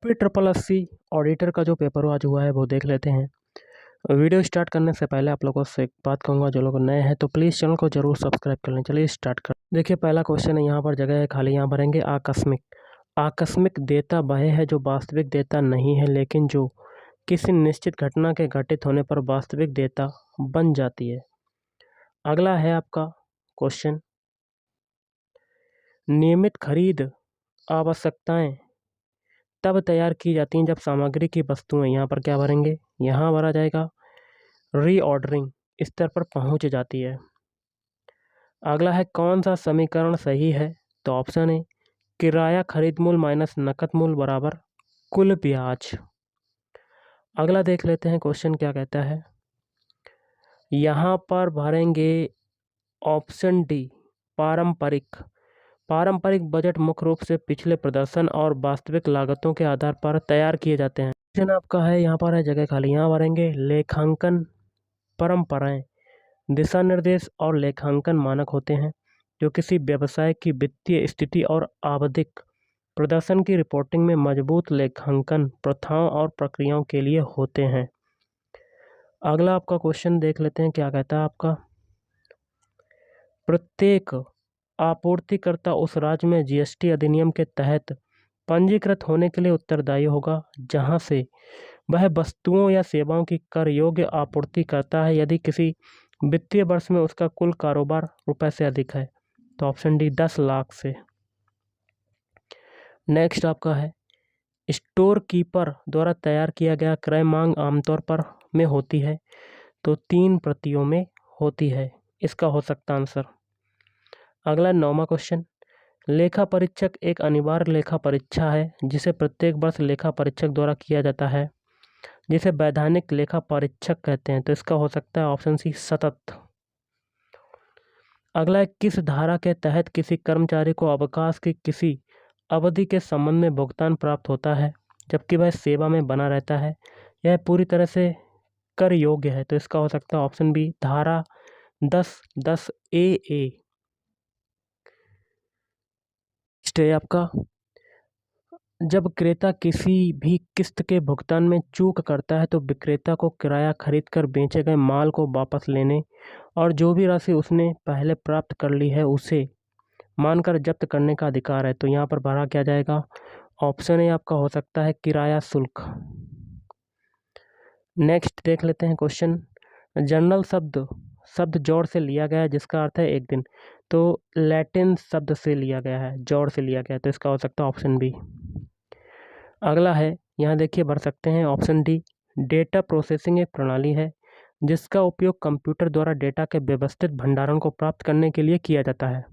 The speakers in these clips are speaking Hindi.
PSSSC ऑडिटर का जो पेपर आज हुआ है वो देख लेते हैं। वीडियो स्टार्ट करने से पहले आप लोगों से एक बात कहूँगा, जो लोग नए हैं तो प्लीज़ चैनल को जरूर सब्सक्राइब कर लें। चलिए स्टार्ट कर। देखिए पहला क्वेश्चन है, यहाँ पर जगह है खाली, यहाँ भरेंगे आकस्मिक। आकस्मिक देयता वह है जो वास्तविक देयता नहीं है लेकिन जो किसी निश्चित घटना के घटित होने पर वास्तविक देयता बन जाती है। अगला है आपका क्वेश्चन, नियमित खरीद आवश्यकताएं तब तैयार की जाती हैं जब सामग्री की वस्तुएं, यहाँ पर क्या भरेंगे, यहाँ भरा जाएगा रीऑर्डरिंग स्तर पर पहुंच जाती है। अगला है कौन सा समीकरण सही है, तो ऑप्शन है किराया खरीद मूल्य माइनस नकद मूल्य बराबर कुल ब्याज। अगला देख लेते हैं क्वेश्चन क्या कहता है, यहाँ पर भरेंगे ऑप्शन डी पारंपरिक। पारंपरिक बजट मुख्य रूप से पिछले प्रदर्शन और वास्तविक लागतों के आधार पर तैयार किए जाते हैं। क्वेश्चन आपका है, यहाँ पर है जगह खाली, यहाँ भरेंगे लेखांकन परंपराएं दिशा निर्देश और लेखांकन मानक होते हैं जो किसी व्यवसाय की वित्तीय स्थिति और आवधिक प्रदर्शन की रिपोर्टिंग में मजबूत लेखांकन प्रथाओं और प्रक्रियाओं के लिए होते हैं। अगला आपका क्वेश्चन देख लेते हैं क्या कहता है आपका, प्रत्येक आपूर्तिकर्ता उस राज्य में जीएसटी अधिनियम के तहत पंजीकृत होने के लिए उत्तरदायी होगा जहां से वह वस्तुओं या सेवाओं की कर योग्य आपूर्ति करता है यदि किसी वित्तीय वर्ष में उसका कुल कारोबार रुपए से अधिक है, तो ऑप्शन डी 10 लाख से। नेक्स्ट आपका है, स्टोर कीपर द्वारा तैयार किया गया क्रय मांग आमतौर पर में होती है तो 3 प्रतियों में होती है, इसका हो सकता आंसर। अगला 9वां क्वेश्चन, लेखा परीक्षक एक अनिवार्य लेखा परीक्षा है जिसे प्रत्येक वर्ष लेखा परीक्षक द्वारा किया जाता है जिसे वैधानिक लेखा परीक्षक कहते हैं, तो इसका हो सकता है ऑप्शन सी सतत। अगला है, किस धारा के तहत किसी कर्मचारी को अवकाश की किसी अवधि के संबंध में भुगतान प्राप्त होता है जबकि वह सेवा में बना रहता है, यह पूरी तरह से कर योग्य है, तो इसका हो सकता है ऑप्शन बी धारा 10(10) AA। स्टे आपका, जब क्रेता किसी भी किस्त के भुगतान में चूक करता है तो विक्रेता को किराया खरीद कर बेचे गए माल को वापस लेने और जो भी राशि उसने पहले प्राप्त कर ली है उसे मानकर जब्त करने का अधिकार है, तो यहाँ पर भरा क्या जाएगा, ऑप्शन ए आपका हो सकता है किराया शुल्क। नेक्स्ट देख लेते हैं क्वेश्चन, जनरल शब्द जोड़ से लिया गया है जिसका अर्थ है एक दिन, तो लैटिन शब्द से लिया गया है, जोड़ से लिया गया है, तो इसका हो सकता है ऑप्शन बी। अगला है, यहाँ देखिए भर सकते हैं ऑप्शन डी, डेटा प्रोसेसिंग एक प्रणाली है जिसका उपयोग कंप्यूटर द्वारा डेटा के व्यवस्थित भंडारण को प्राप्त करने के लिए किया जाता है।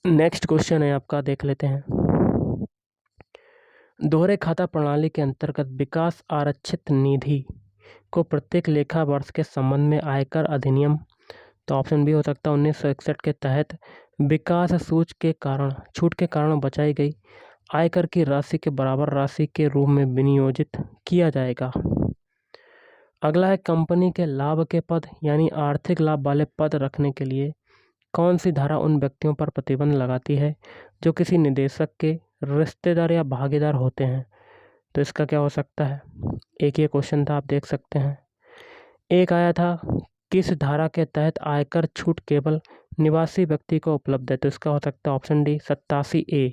नेक्स्ट क्वेश्चन है आपका, देख लेते हैं, दोहरे खाता प्रणाली के अंतर्गत विकास आरक्षित निधि को प्रत्येक लेखा वर्ष के संबंध में आयकर अधिनियम, तो ऑप्शन बी हो सकता है 1961 के तहत विकास छूट के कारण बचाई गई आयकर की राशि के बराबर राशि के रूप में विनियोजित किया जाएगा। अगला है, कंपनी के लाभ के पद यानी आर्थिक लाभ वाले पद रखने के लिए कौन सी धारा उन व्यक्तियों पर प्रतिबंध लगाती है जो किसी निदेशक के रिश्तेदार या भागीदार होते हैं, तो इसका क्या हो सकता है, एक ये क्वेश्चन था, आप देख सकते हैं। एक आया था, किस धारा के तहत आयकर छूट केवल निवासी व्यक्ति को उपलब्ध है, तो इसका हो सकता है ऑप्शन डी 87A।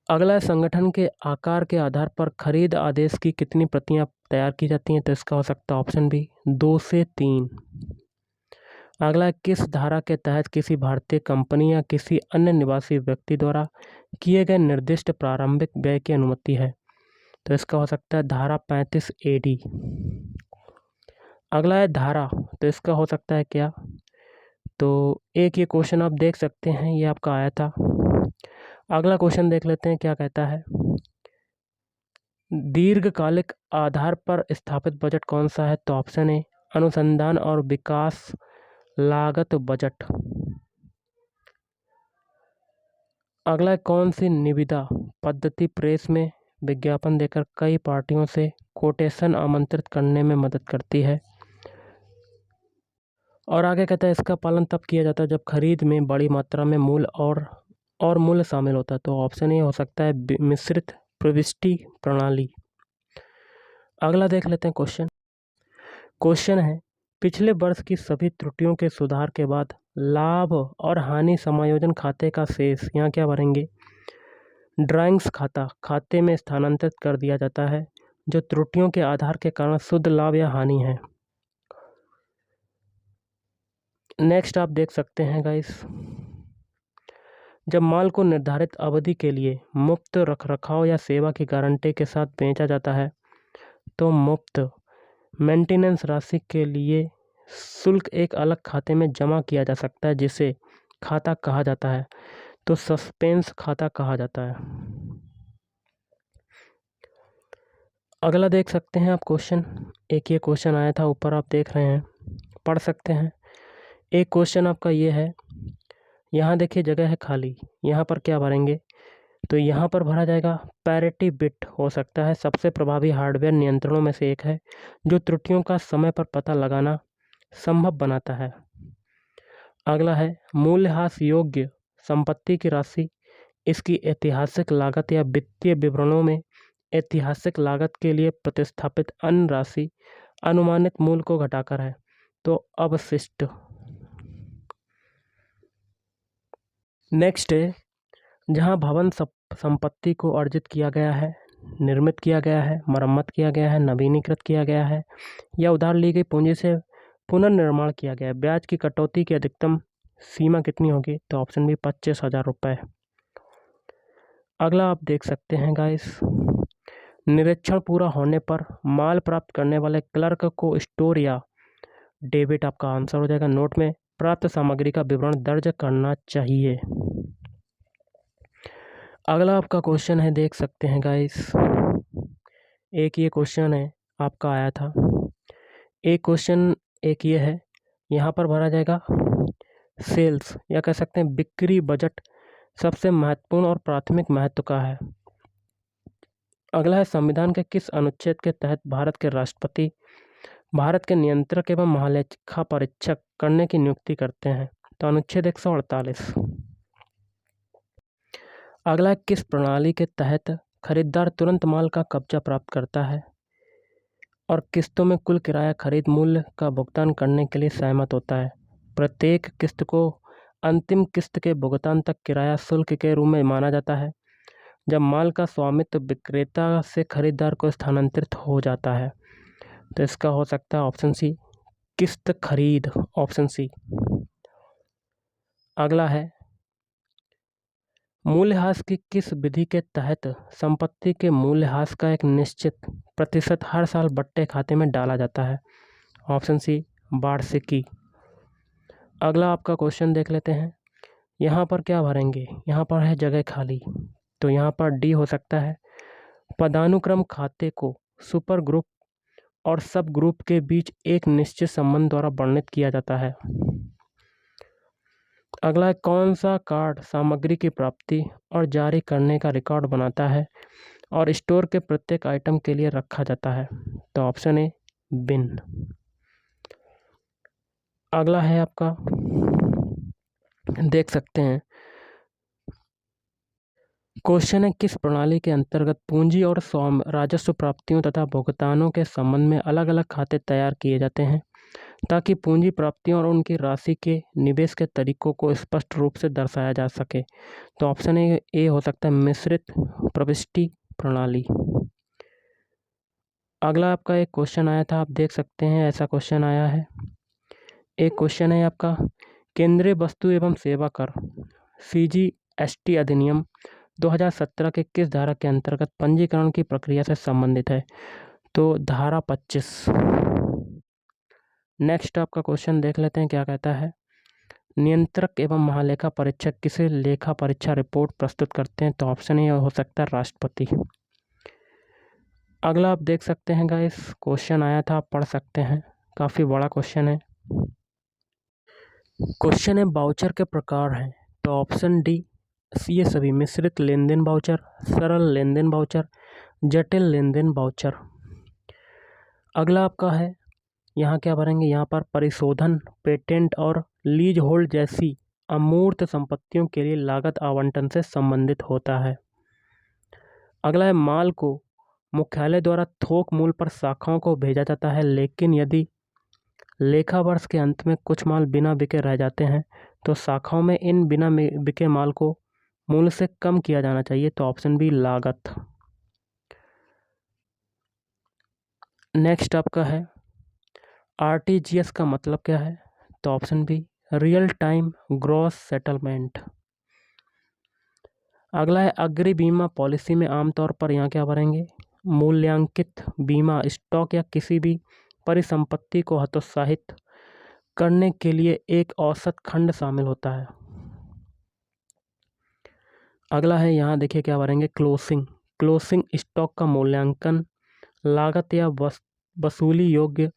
अगला है, संगठन के आकार के आधार पर खरीद आदेश की कितनी प्रतियां तैयार की जाती हैं, तो इसका हो सकता है ऑप्शन बी 2 से 3। अगला है, किस धारा के तहत किसी भारतीय कंपनी या किसी अन्य निवासी व्यक्ति द्वारा किए गए निर्दिष्ट प्रारंभिक व्यय की अनुमति है, तो इसका हो सकता है धारा 35 AD। अगला है धारा, तो इसका हो सकता है क्या, तो एक ये क्वेश्चन आप देख सकते हैं, ये आपका आया था। अगला क्वेश्चन देख लेते हैं क्या कहता है, दीर्घकालिक आधार पर स्थापित बजट कौन सा है, तो ऑप्शन ए अनुसंधान और विकास लागत बजट। अगला है, कौन सी निविदा पद्धति प्रेस में विज्ञापन देकर कई पार्टियों से कोटेशन आमंत्रित करने में मदद करती है, और आगे कहता है इसका पालन तब किया जाता है जब खरीद में बड़ी मात्रा में मूल्य और और मूल्य शामिल होता है। तो ऑप्शन ए हो सकता है मिश्रित प्रविष्टि प्रणाली। अगला देख लेते हैं क्वेश्चन है, पिछले वर्ष की सभी त्रुटियों के सुधार के बाद लाभ और हानि समायोजन खाते का शेष यहाँ क्या भरेंगे? ड्राइंग्स खाते में स्थानांतरित कर दिया जाता है जो त्रुटियों के आधार के कारण शुद्ध लाभ या हानि है। नेक्स्ट आप देख सकते हैं गाइस, जब माल को निर्धारित अवधि के लिए मुफ्त रखरखाव या सेवा की गारंटी के साथ बेचा जाता है तो मुफ्त मेंटेनेंस राशि के लिए शुल्क एक अलग खाते में जमा किया जा सकता है जिसे खाता कहा जाता है। तो सस्पेंस खाता कहा जाता है। अगला देख सकते हैं आप क्वेश्चन, एक ये क्वेश्चन आया था ऊपर आप देख रहे हैं, पढ़ सकते हैं। एक क्वेश्चन आपका ये है, यहाँ देखिए जगह है खाली, यहाँ पर क्या भरेंगे? तो यहाँ पर भरा जाएगा पैरिटी बिट। हो सकता है सबसे प्रभावी हार्डवेयर नियंत्रणों में से एक है जो त्रुटियों का समय पर पता लगाना संभव बनाता है। अगला है मूल्यह्रास योग्य संपत्ति की राशि, इसकी ऐतिहासिक लागत या वित्तीय विवरणों में ऐतिहासिक लागत के लिए प्रतिस्थापित अन्य राशि अनुमानित मूल्य को घटाकर है। तो अवशिष्ट। नेक्स्ट है, जहां भवन संपत्ति को अर्जित किया गया है, निर्मित किया गया है, मरम्मत किया गया है, नवीनीकृत किया गया है या उधार ली गई पूंजी से पुनर्निर्माण किया गया है, ब्याज की कटौती की अधिकतम सीमा कितनी होगी? तो ऑप्शन बी 25,000 रुपये। अगला आप देख सकते हैं गाइस, निरीक्षण पूरा होने पर माल प्राप्त करने वाले क्लर्क को स्टोर या डेबिट, आपका आंसर हो जाएगा, नोट में प्राप्त सामग्री का विवरण दर्ज करना चाहिए। अगला आपका क्वेश्चन है, देख सकते हैं गाइस, एक ये क्वेश्चन है आपका आया था, एक क्वेश्चन एक ये है, यहाँ पर भरा जाएगा सेल्स या कह सकते हैं बिक्री बजट सबसे महत्वपूर्ण और प्राथमिक महत्व का है। अगला है, संविधान के किस अनुच्छेद के तहत भारत के राष्ट्रपति भारत के नियंत्रक एवं महालेखा परीक्षक करने की नियुक्ति करते हैं? तो अनुच्छेद 148। अगला, किस प्रणाली के तहत खरीदार तुरंत माल का कब्जा प्राप्त करता है और किस्तों में कुल किराया खरीद मूल्य का भुगतान करने के लिए सहमत होता है? प्रत्येक किस्त को अंतिम किस्त के भुगतान तक किराया शुल्क के रूप में माना जाता है जब माल का स्वामित्व विक्रेता से खरीदार को स्थानांतरित हो जाता है। तो इसका हो सकता है ऑप्शन सी, किस्त खरीद, ऑप्शन सी। अगला है, मूल्यह्रास की किस विधि के तहत संपत्ति के मूल्यह्रास का एक निश्चित प्रतिशत हर साल बट्टे खाते में डाला जाता है? ऑप्शन सी, वार्षिकी। अगला आपका क्वेश्चन देख लेते हैं, यहाँ पर क्या भरेंगे? यहाँ पर है जगह खाली, तो यहाँ पर डी हो सकता है, पदानुक्रम खाते को सुपर ग्रुप और सब ग्रुप के बीच एक निश्चित संबंध द्वारा वर्णित किया जाता है। अगला है, कौन सा कार्ड सामग्री की प्राप्ति और जारी करने का रिकॉर्ड बनाता है और स्टोर के प्रत्येक आइटम के लिए रखा जाता है? तो ऑप्शन ए, बिन। अगला है आपका, देख सकते हैं, क्वेश्चन है, किस प्रणाली के अंतर्गत पूंजी और राजस्व प्राप्तियों तथा भुगतानों के संबंध में अलग अलग खाते तैयार किए जाते हैं ताकि पूंजी प्राप्तियों और उनकी राशि के निवेश के तरीकों को स्पष्ट रूप से दर्शाया जा सके? तो ऑप्शन ए हो सकता है, मिश्रित प्रविष्टि प्रणाली। अगला आपका एक क्वेश्चन आया था, आप देख सकते हैं, ऐसा क्वेश्चन आया है, एक क्वेश्चन है आपका, केंद्रीय वस्तु एवं सेवा कर CGST अधिनियम 2017 के किस धारा के अंतर्गत पंजीकरण की प्रक्रिया से संबंधित है? तो धारा 25। नेक्स्ट आपका क्वेश्चन देख लेते हैं, क्या कहता है, नियंत्रक एवं महालेखा परीक्षक किसे लेखा परीक्षा रिपोर्ट प्रस्तुत करते हैं? तो ऑप्शन ए हो सकता है, राष्ट्रपति। अगला आप देख सकते हैं गाइस, क्वेश्चन आया था, आप पढ़ सकते हैं, काफ़ी बड़ा क्वेश्चन है। क्वेश्चन है, बाउचर के प्रकार हैं? तो ऑप्शन डी, ये सभी मिश्रित लेन देन बाउचर, सरल लेन देन बाउचर, जटिल लेन देन बाउचर। अगला आपका है, यहाँ क्या भरेंगे? यहाँ पर परिशोधन, पेटेंट और लीज होल्ड जैसी अमूर्त संपत्तियों के लिए लागत आवंटन से संबंधित होता है। अगला है माल को मुख्यालय द्वारा थोक मूल्य पर शाखाओं को भेजा जाता है, लेकिन यदि लेखा वर्ष के अंत में कुछ माल बिना बिके रह जाते हैं तो शाखाओं में इन बिना बिके माल को मूल्य से कम किया जाना चाहिए। तो ऑप्शन बी लागत। नेक्स्ट आपका है आरटीजीएस का मतलब क्या है? तो option be real time gross settlement. अगला है अग्रिम बीमा पॉलिसी में आमतौर पर यहाँ क्या भरेंगे? मूल्यांकित बीमा स्टॉक या किसी भी परिसंपत्ति को हतोत्साहित करने के लिए एक औसत खंड शामिल होता है। अगला है यहाँ देखिए क्या भरेंगे? क्लोजिंग स्टॉक का मूल्यांकन लागत या वसूली योग्य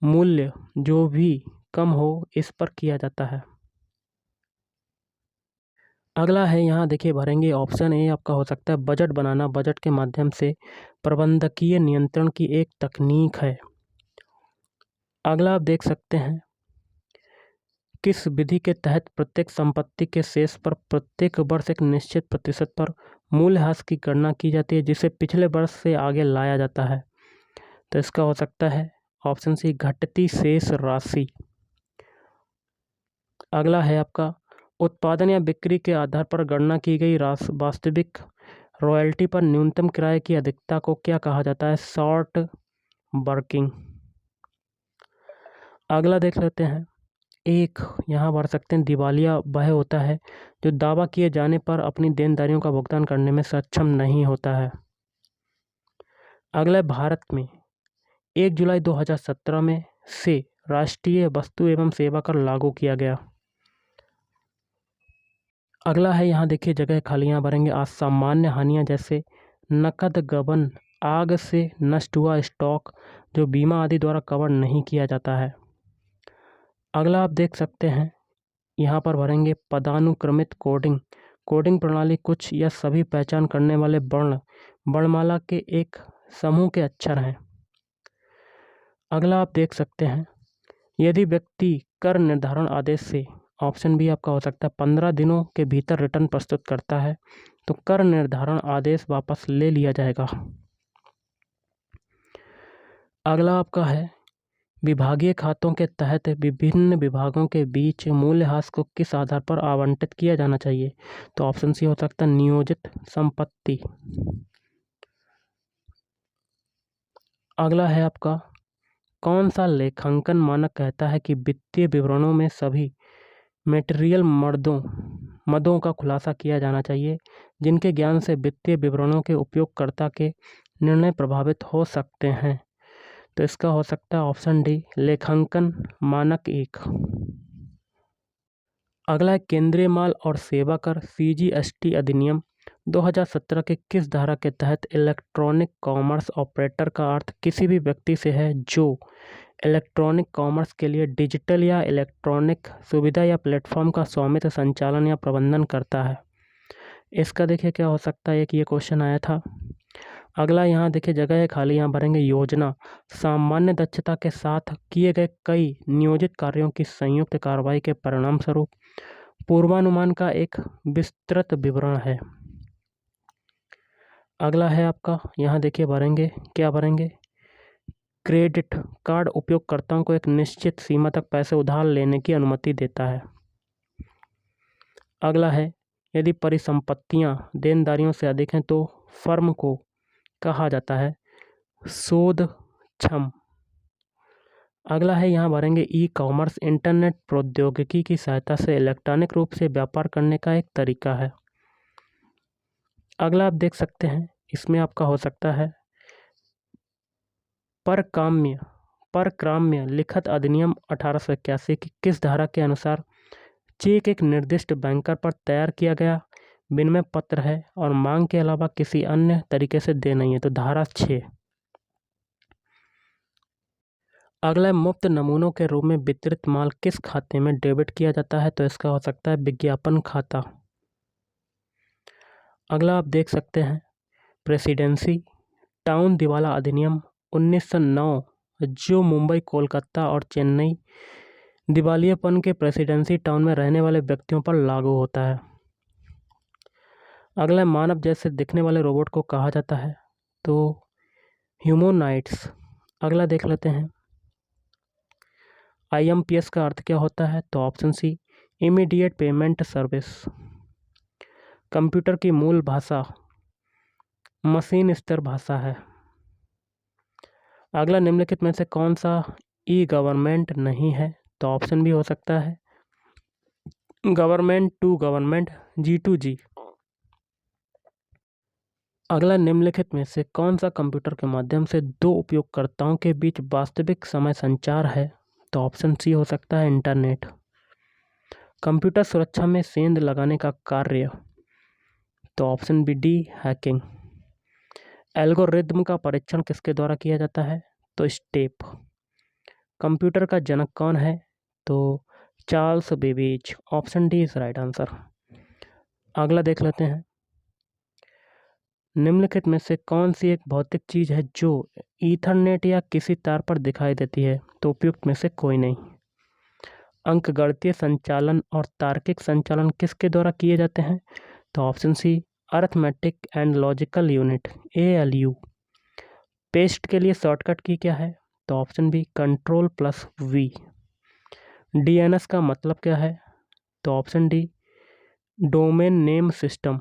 मूल्य जो भी कम हो इस पर किया जाता है। अगला है यहाँ देखिए भरेंगे ऑप्शन ए आपका हो सकता है बजट बनाना बजट के माध्यम से प्रबंधकीय नियंत्रण की एक तकनीक है। अगला आप देख सकते हैं किस विधि के तहत प्रत्येक संपत्ति के शेष पर प्रत्येक वर्ष एक निश्चित प्रतिशत पर मूल्यह्रास की गणना की जाती है जिसे पिछले वर्ष से आगे लाया जाता है। तो इसका हो सकता है ऑप्शन सी घटती शेष राशि। अगला है आपका उत्पादन या बिक्री के आधार पर गणना की गई वास्तविक रॉयल्टी पर न्यूनतम किराए की अधिकता को क्या कहा जाता है? Short working. अगला देख लेते हैं एक यहाँ भर सकते हैं दिवालिया वह होता है जो दावा किए जाने पर अपनी देनदारियों का भुगतान करने में सक्षम नहीं होता है। अगला भारत में 1 जुलाई 2017 में से राष्ट्रीय वस्तु एवं सेवा कर लागू किया गया। अगला है यहाँ देखिए जगह खालियाँ भरेंगे असामान्य हानियाँ जैसे नकद गबन आग से नष्ट हुआ स्टॉक जो बीमा आदि द्वारा कवर नहीं किया जाता है। अगला आप देख सकते हैं यहाँ पर भरेंगे पदानुक्रमित कोडिंग प्रणाली कुछ या सभी पहचान करने वाले वर्णमाला के एक समूह के अक्षर हैं। अगला आप देख सकते हैं यदि व्यक्ति कर निर्धारण आदेश से ऑप्शन बी आपका हो सकता है 15 दिनों के भीतर रिटर्न प्रस्तुत करता है तो कर निर्धारण आदेश वापस ले लिया जाएगा। अगला आपका है विभागीय खातों के तहत विभिन्न विभागों के बीच मूल्यह्रास को किस आधार पर आवंटित किया जाना चाहिए? तो ऑप्शन सी हो सकता है नियोजित संपत्ति। अगला है आपका कौन सा लेखांकन मानक कहता है कि वित्तीय विवरणों में सभी मटेरियल मदों का खुलासा किया जाना चाहिए जिनके ज्ञान से वित्तीय विवरणों के उपयोगकर्ता के निर्णय प्रभावित हो सकते हैं? तो इसका हो सकता है ऑप्शन डी लेखांकन मानक 1। अगला है केंद्रीय माल और सेवा कर CGST अधिनियम 2017 के किस धारा के तहत इलेक्ट्रॉनिक कॉमर्स ऑपरेटर का अर्थ किसी भी व्यक्ति से है जो इलेक्ट्रॉनिक कॉमर्स के लिए डिजिटल या इलेक्ट्रॉनिक सुविधा या प्लेटफॉर्म का स्वामित्व संचालन या प्रबंधन करता है। इसका देखिए क्या हो सकता है एक ये क्वेश्चन आया था। अगला यहाँ देखिए जगह है खाली यहाँ भरेंगे योजना सामान्य दक्षता के साथ किए गए कई नियोजित कार्यों की संयुक्त कार्रवाई के परिणाम स्वरूप पूर्वानुमान का एक विस्तृत विवरण है। अगला है आपका यहाँ देखिए भरेंगे क्या भरेंगे क्रेडिट कार्ड उपयोगकर्ताओं को एक निश्चित सीमा तक पैसे उधार लेने की अनुमति देता है। अगला है यदि परिसंपत्तियां देनदारियों से अधिक हैं तो फर्म को कहा जाता है शोधक्षम। अगला है यहाँ भरेंगे ई कॉमर्स इंटरनेट प्रौद्योगिकी की सहायता से इलेक्ट्रॉनिक रूप से व्यापार करने का एक तरीका है। अगला आप देख सकते हैं इसमें आपका हो सकता है परक्राम्य लिखित अधिनियम 1881 की किस धारा के अनुसार चेक एक निर्दिष्ट बैंकर पर तैयार किया गया विनिमय पत्र है और मांग के अलावा किसी अन्य तरीके से दे नहीं है? तो धारा 6। अगला मुफ्त नमूनों के रूप में वितरित माल किस खाते में डेबिट किया जाता है? तो इसका हो सकता है विज्ञापन खाता। अगला आप देख सकते हैं प्रेसिडेंसी टाउन दिवाला अधिनियम 1909 जो मुंबई कोलकाता और चेन्नई दिवालियेपन के प्रेसिडेंसी टाउन में रहने वाले व्यक्तियों पर लागू होता है। अगला मानव जैसे दिखने वाले रोबोट को कहा जाता है तो ह्यूमनॉइड्स। अगला देख लेते हैं IMPS का अर्थ क्या होता है तो option C immediate payment service. Computer की मूल भाषा मशीन स्तर भाषा है। अगला निम्नलिखित में से कौन सा ई-गवर्नमेंट नहीं है तो ऑप्शन भी हो सकता है गवर्नमेंट टू गवर्नमेंट G2G। अगला निम्नलिखित में से कौन सा कंप्यूटर के माध्यम से दो उपयोगकर्ताओं के बीच वास्तविक समय संचार है तो ऑप्शन सी हो सकता है इंटरनेट। कंप्यूटर सुरक्षा में सेंध लगाने का कार्य तो option B D hacking. Algorithm का परीक्षण किसके द्वारा किया जाता है तो स्टेप। कंप्यूटर का जनक कौन है तो Charles Babbage. Option D is right answer. अगला देख लेते हैं निम्नलिखित में से कौन सी एक भौतिक चीज है जो ईथरनेट या किसी तार पर दिखाई देती है तो उपयुक्त में से कोई नहीं। अंकगणितीय संचालन और तार्किक संचालन किसके द्वारा किए जाते हैं तो option C arithmetic and logical unit ALU। Paste के लिए शॉर्टकट की क्या है तो ऑप्शन बी Ctrl+V। DNS का मतलब क्या है तो option D domain name system.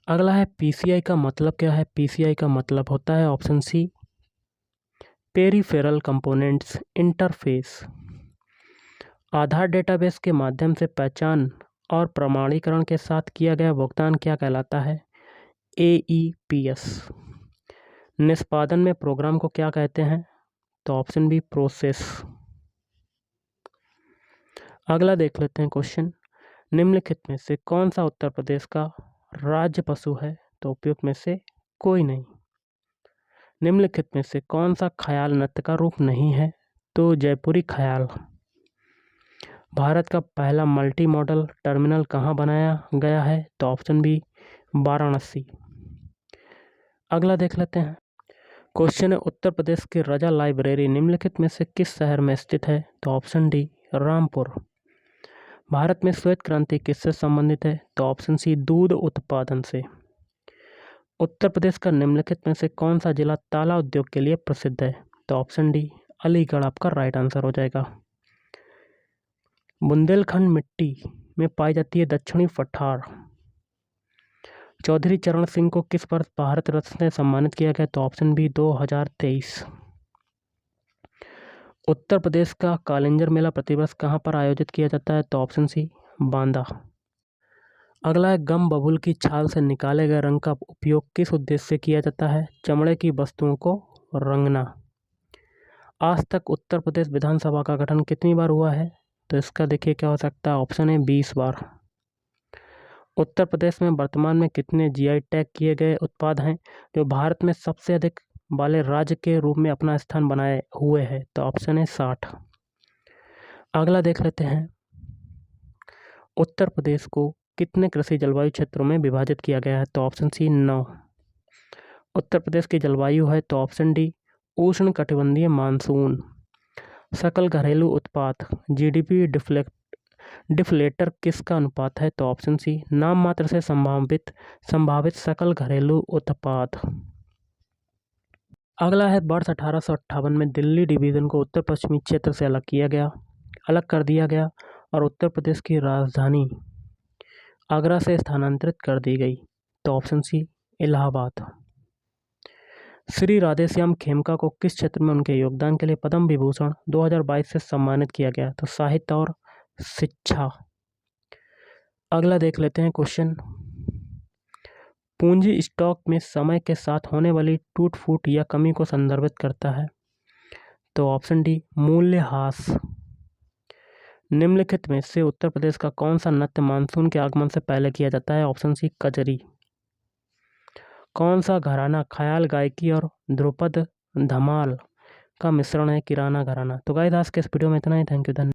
अगला है PCI का मतलब क्या है। PCI का मतलब होता है option C peripheral components interface. Aadhaar database के माध्यम से पहचान और प्रमाणीकरण के साथ किया गया भुगतान क्या कहलाता है AEPS। निष्पादन में प्रोग्राम को क्या कहते हैं तो ऑप्शन बी प्रोसेस। अगला देख लेते हैं क्वेश्चन निम्नलिखित में से कौन सा उत्तर प्रदेश का राज्य पशु है तो उपयुक्त में से कोई नहीं। निम्नलिखित में से कौन सा ख्याल नृत्य का रूप नहीं है तो जयपुरी ख्याल। भारत का पहला मल्टी मॉडल टर्मिनल कहाँ बनाया गया है तो ऑप्शन बी वाराणसी। अगला देख लेते हैं क्वेश्चन है उत्तर प्रदेश की रजा लाइब्रेरी निम्नलिखित में से किस शहर में स्थित है तो ऑप्शन डी रामपुर। भारत में श्वेत क्रांति किससे संबंधित है तो ऑप्शन सी दूध उत्पादन से। उत्तर प्रदेश का निम्नलिखित में से कौन सा जिला ताला उद्योग के लिए प्रसिद्ध है तो ऑप्शन डी अलीगढ़ आपका राइट आंसर हो जाएगा। बुंदेलखंड मिट्टी में पाई जाती है दक्षिणी पठार। चौधरी चरण सिंह को किस वर्ष भारत रत्न से सम्मानित किया गया तो ऑप्शन बी 2023। उत्तर प्रदेश का कालिंजर मेला प्रतिवर्ष कहाँ पर आयोजित किया जाता है तो ऑप्शन सी बांदा। अगला है गम बबूल की छाल से निकाले गए रंग का उपयोग किस उद्देश्य से किया जाता है चमड़े की वस्तुओं को रंगना। आज तक उत्तर प्रदेश विधानसभा का गठन कितनी बार हुआ है तो इसका देखिए क्या हो सकता है ऑप्शन है 20 बार। उत्तर प्रदेश में वर्तमान में कितने GI टैग किए गए उत्पाद हैं जो भारत में सबसे अधिक वाले राज्य के रूप में अपना स्थान बनाए हुए हैं तो ऑप्शन है 60। अगला देख लेते हैं उत्तर प्रदेश को कितने कृषि जलवायु क्षेत्रों में विभाजित किया गया है तो ऑप्शन सी 9। उत्तर प्रदेश की जलवायु है तो ऑप्शन डी उष्ण कटिबंधीय मानसून। सकल घरेलू उत्पाद GDP डिफ्लेटर किसका अनुपात है तो ऑप्शन सी नाम मात्र से संभावित सकल घरेलू उत्पाद। अगला है वर्ष 1858 में दिल्ली डिवीज़न को उत्तर पश्चिमी क्षेत्र से अलग कर दिया गया और उत्तर प्रदेश की राजधानी आगरा से स्थानांतरित कर दी गई तो ऑप्शन सी इलाहाबाद। श्री राधेश्याम खेमका को किस क्षेत्र में उनके योगदान के लिए पद्म विभूषण 2022 से सम्मानित किया गया तो साहित्य और शिक्षा। अगला देख लेते हैं क्वेश्चन पूंजी स्टॉक में समय के साथ होने वाली टूट फूट या कमी को संदर्भित करता है तो ऑप्शन डी मूल्यह्रास। निम्नलिखित में से उत्तर प्रदेश का कौन सा नृत्य मानसून के आगमन से पहले किया जाता है ऑप्शन सी कजरी। कौन सा घराना ख्याल गायकी और ध्रुपद धमाल का मिश्रण है किराना घराना। तो गाइस आज के इस वीडियो में इतना ही। Thank you.